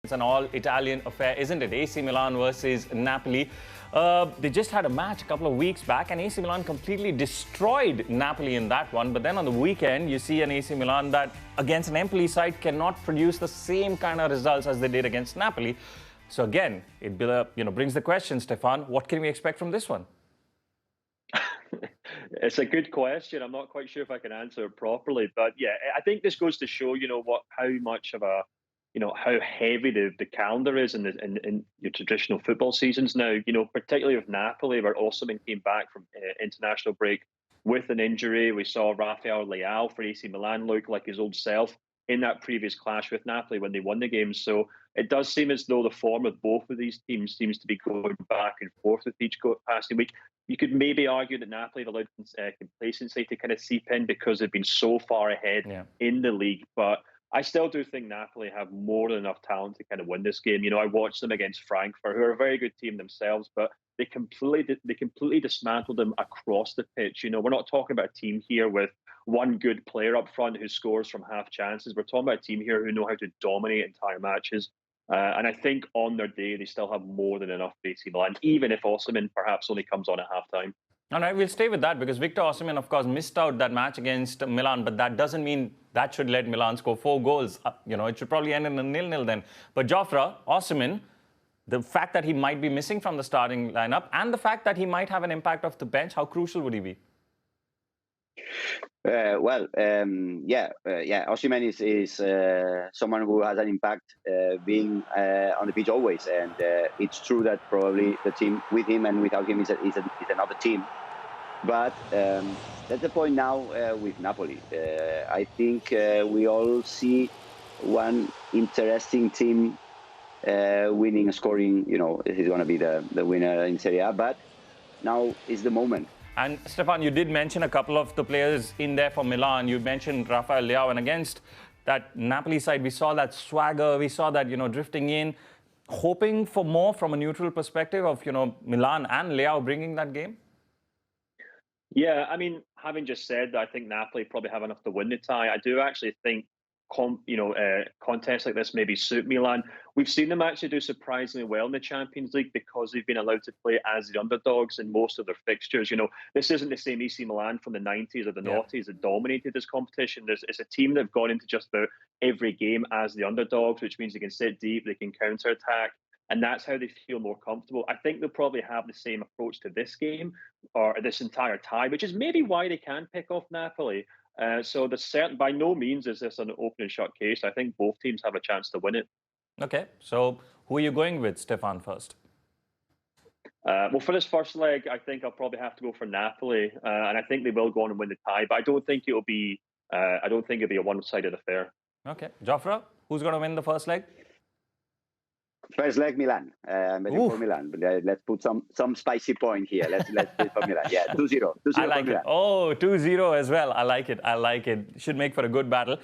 It's an all-Italian affair, isn't it? AC Milan versus Napoli. They just had a match a couple of weeks back, and AC Milan completely destroyed Napoli in that one. But then on the weekend, you see an AC Milan that, against an Empoli side, cannot produce the same kind of results as they did against Napoli. So again, it brings the question, Stefan, what can we expect from this one? It's a good question. I'm not quite sure if I can answer it properly, but yeah, I think this goes to show, how much of a, how heavy the calendar is in your traditional football seasons now. Particularly with Napoli, where Osimhen came back from international break with an injury. We saw Rafael Leao for AC Milan look like his old self in that previous clash with Napoli when they won the game. So it does seem as though the form of both of these teams seems to be going back and forth with each passing week. You could maybe argue that Napoli have allowed complacency to kind of seep in because they've been so far ahead in the league. But I still do think Napoli have more than enough talent to kind of win this game. I watched them against Frankfurt, who are a very good team themselves, but they completely dismantled them across the pitch. We're not talking about a team here with one good player up front who scores from half chances. We're talking about a team here who know how to dominate entire matches. And I think on their day, they still have more than enough AC Milan, even if Osimhen perhaps only comes on at halftime. All right, we'll stay with that because Victor Osimhen, of course, missed out that match against Milan, but that doesn't mean that should let Milan score 4 goals. It should probably end in a 0-0 then. But Jofra, Osimhen, the fact that he might be missing from the starting lineup and the fact that he might have an impact off the bench, how crucial would he be? Osimhen is someone who has an impact being on the pitch always, and it's true that probably the team with him and without him is another team. But that's the point now with Napoli. I think we all see one interesting team winning, scoring. He's going to be the winner in Serie A, but now is the moment. And Stefan, you did mention a couple of the players in there for Milan. You mentioned Rafael Leao, and against that Napoli side, we saw that swagger, we saw that, drifting in, hoping for more from a neutral perspective of, Milan and Leao bringing that game? Yeah, I mean, having just said that, I think Napoli probably have enough to win the tie. I do actually think contests like this maybe suit Milan. We've seen them actually do surprisingly well in the Champions League because they've been allowed to play as the underdogs in most of their fixtures. This isn't the same AC Milan from the 90s or the noughties that dominated this competition. It's a team that have gone into just about every game as the underdogs, which means they can sit deep, they can counter-attack, and that's how they feel more comfortable. I think they'll probably have the same approach to this game or this entire tie, which is maybe why they can pick off Napoli. So by no means is this an open and shut case. I think both teams have a chance to win it. Okay, so who are you going with, Stefan, first? Well, for this first leg, I think I'll probably have to go for Napoli, and I think they will go on and win the tie. But I don't think it'll be a one-sided affair. Okay, Jofra, who's going to win the first leg? First leg, Milan. I'm betting for Milan, but let's put some spicy point here. Let's put for Milan. Yeah, 2-0. 2-0 I like for Milan. it. Oh, 2-0 as well. I like it. Should make for a good battle.